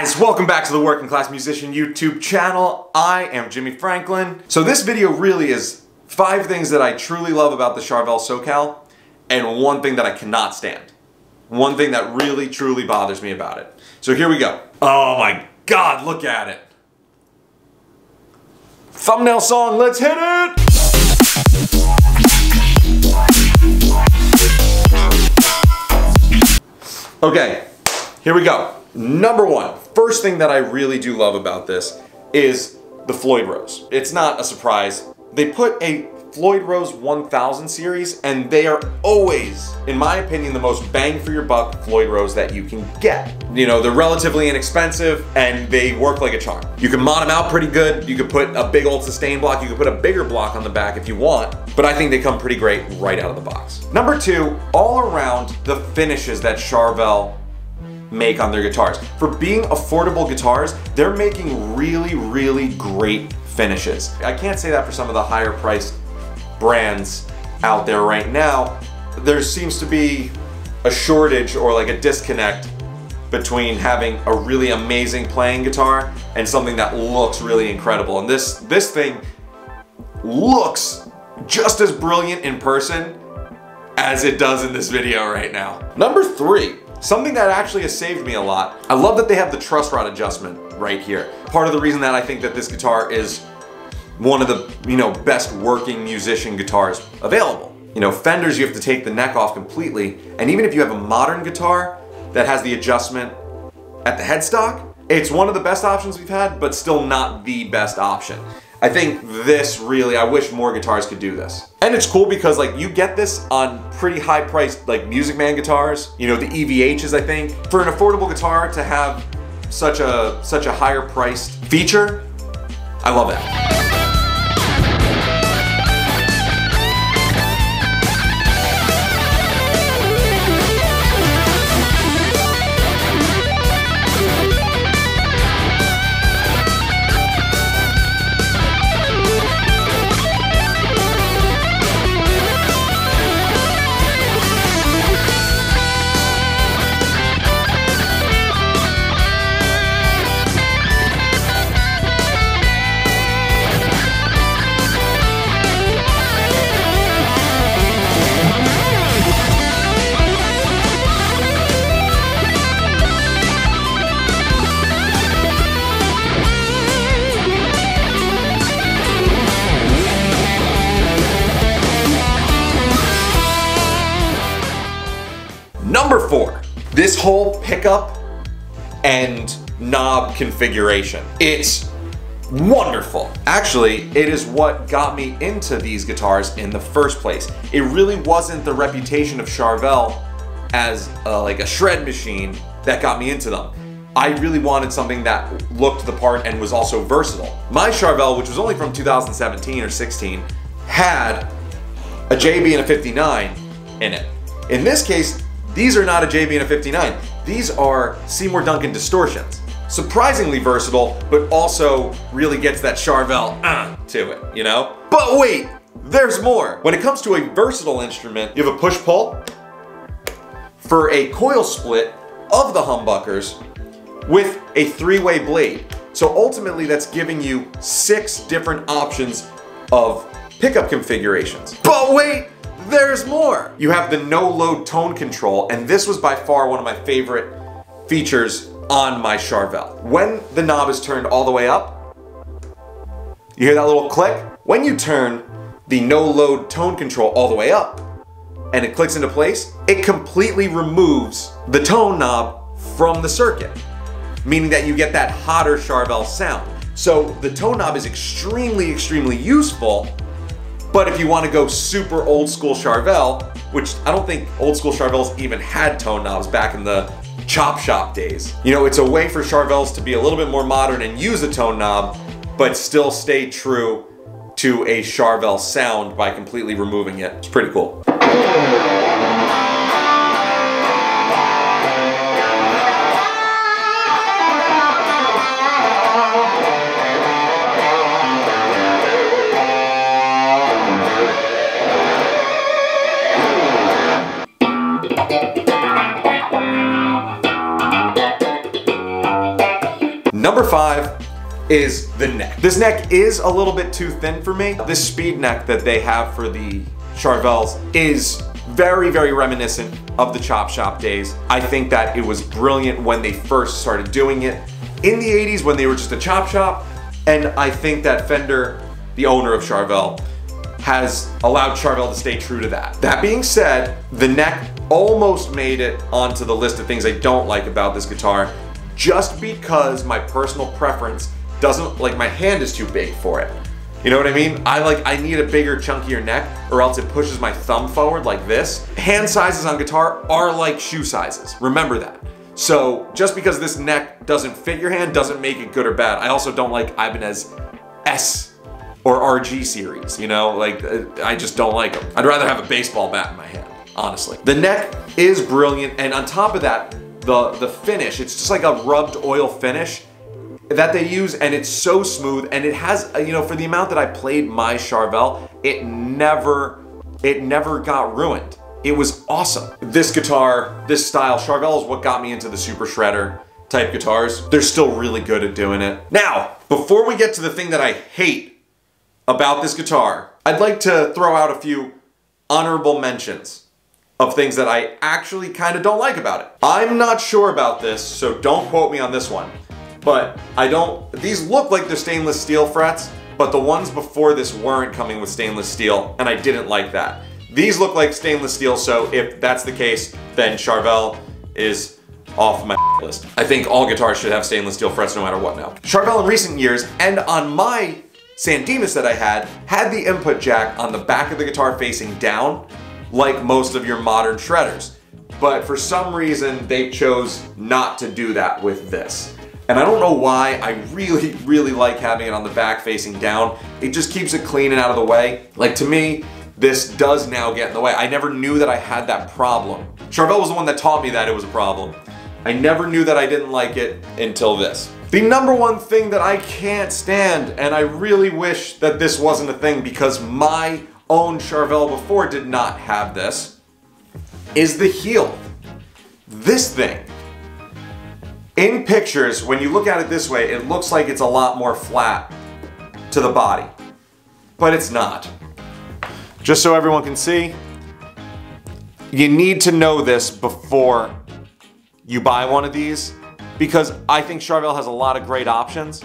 guys, welcome back to the Working Class Musician YouTube channel. I am Jimmy Franklin. So this video really is 5 things that I truly love about the Charvel SoCal and 1 thing that I cannot stand. 1 thing that really truly bothers me about it. So here we go. Oh my God, look at it. Thumbnail song, let's hit it! Okay, here we go. Number 1, first thing that I really do love about this is the FLOYD Rose. It's not a surprise. They put a FLOYD Rose 1000 series and they are always, in my opinion, the most bang for your buck FLOYD Rose that you can get. You know, they're relatively inexpensive and they work like a charm. You can mod them out pretty good. You could put a big old sustain block. You could put a bigger block on the back if you want, but I think they come pretty great right out of the box. Number 2, all around the finishes that Charvel make on their guitars. For being affordable guitars, they're making really great finishes. I can't say that for some of the higher priced brands out there right now. There seems to be a shortage or like a disconnect between having a really amazing playing guitar and something that looks really incredible. And this thing looks just as brilliant in person as it does in this video right now. Number 3, something that actually has saved me a lot. I love that they have the truss rod adjustment right here. Part of the reason that I think that this guitar is one of the, best working musician guitars available. Fenders, you have to take the neck off completely, and even if you have a modern guitar that has the adjustment at the headstock, it's one of the best options we've had, but still not the best option. I think this really, I wish more guitars could do this. And it's cool because you get this on pretty high priced Music Man guitars, the EVHs I think. For an affordable guitar to have such a higher priced feature, I love that. Number 4, this whole pickup and knob configuration. It's wonderful. Actually, it is what got me into these guitars in the first place. It really wasn't the reputation of Charvel as a shred machine that got me into them. I really wanted something that looked the part and was also versatile. My Charvel, which was only from 2017 or 16, had a JB and a 59 in it. In this case, these are not a JB and a 59. These are Seymour Duncan distortions. Surprisingly versatile, but also really gets that Charvel to it, But wait, there's more. When it comes to a versatile instrument, you have a push-pull for a coil split of the humbuckers with a 3-way blade. So ultimately that's giving you 6 different options of pickup configurations. But wait! There's more! You have the no-load tone control, and this was by far one of my favorite features on my Charvel. When the knob is turned all the way up, you hear that little click? When you turn the no-load tone control all the way up, and it clicks into place, it completely removes the tone knob from the circuit, meaning that you get that hotter Charvel sound. So the tone knob is extremely useful. But if you want to go super old school Charvel, which I don't think old school Charvels even had tone knobs back in the chop shop days. It's a way for Charvels to be a little bit more modern and use a tone knob, but still stay true to a Charvel sound by completely removing it. It's pretty cool. Number 5 is the neck. This neck is a little bit too thin for me. This speed neck that they have for the Charvels is very, very reminiscent of the Chop Shop days. I think that it was brilliant when they first started doing it in the 80s when they were just a Chop Shop, and I think that Fender, the owner of Charvel, has allowed Charvel to stay true to that. That being said, the neck almost made it onto the list of things I don't like about this guitar, just because my personal preference doesn't, like, my hand is too big for it. You know what I mean? I need a bigger, chunkier neck, or else it pushes my thumb forward like this. Hand sizes on guitar are like shoe sizes. Remember that. So just because this neck doesn't fit your hand doesn't make it good or bad. I also don't like Ibanez S or RG series, you know? Like, I just don't like them. I'd rather have a baseball bat in my hand, honestly. The neck is brilliant, and on top of that, the finish, it's just like a rubbed oil finish that they use, and it's so smooth, and it has, you know, for the amount that I played my Charvel, it never got ruined. It was awesome. This guitar, this style, Charvel is what got me into the Super Shredder type guitars. They're still really good at doing it. Now, before we get to the thing that I hate about this guitar, I'd like to throw out a few honorable mentions of things that I actually kind of don't like about it. I'm not sure about this, so don't quote me on this one. But these look like they're stainless steel frets, but the ones before this weren't coming with stainless steel, and I didn't like that. These look like stainless steel, so if that's the case, then Charvel is off my list. I think all guitars should have stainless steel frets no matter what now. Charvel in recent years, and on my San Dimas that I had the input jack on the back of the guitar facing down, like most of your modern shredders. But for some reason, they chose not to do that with this. And I don't know why. I really, really like having it on the back facing down. It just keeps it clean and out of the way. Like, to me, this does now get in the way. I never knew that I had that problem. Charvel was the one that taught me that it was a problem. I never knew that I didn't like it until this. The number one thing that I can't stand, and I really wish that this wasn't a thing because my own Charvel before did not have this, is the heel. This thing. In pictures, when you look at it this way, it looks like it's a lot more flat to the body, but it's not. Just so everyone can see, you need to know this before you buy one of these, because I think Charvel has a lot of great options,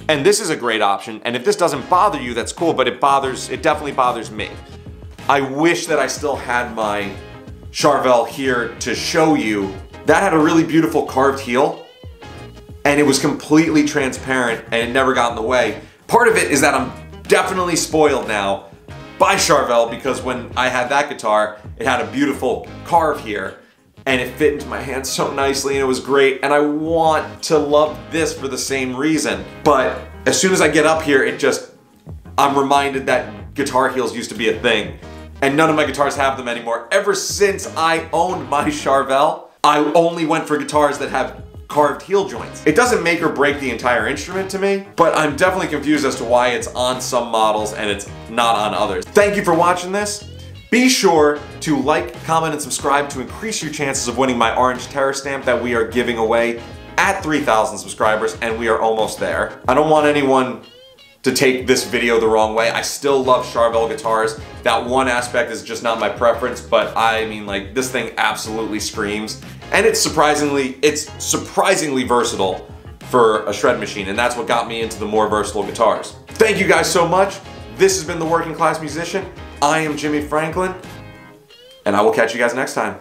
and this is a great option, and if this doesn't bother you, that's cool, but it definitely bothers me. I wish that I still had my Charvel here to show you. That had a really beautiful carved heel, and it was completely transparent, and it never got in the way. Part of it is that I'm definitely spoiled now by Charvel, because when I had that guitar, it had a beautiful carve here, and it fit into my hand so nicely, and it was great, and I want to love this for the same reason. But as soon as I get up here, I'm reminded that guitar heels used to be a thing, and none of my guitars have them anymore. Ever since I owned my Charvel, I only went for guitars that have carved heel joints. It doesn't make or break the entire instrument to me, but I'm definitely confused as to why it's on some models and it's not on others. Thank you for watching this. Be sure to like, comment, and subscribe to increase your chances of winning my Orange Terror stamp that we are giving away at 3,000 subscribers, and we are almost there. I don't want anyone to take this video the wrong way. I still love Charvel guitars. That one aspect is just not my preference, but I mean, like, this thing absolutely screams. And it's surprisingly versatile for a shred machine, and that's what got me into the more versatile guitars. Thank you guys so much. This has been The Working Class Musician. I am Jimmy Franklin, and I will catch you guys next time.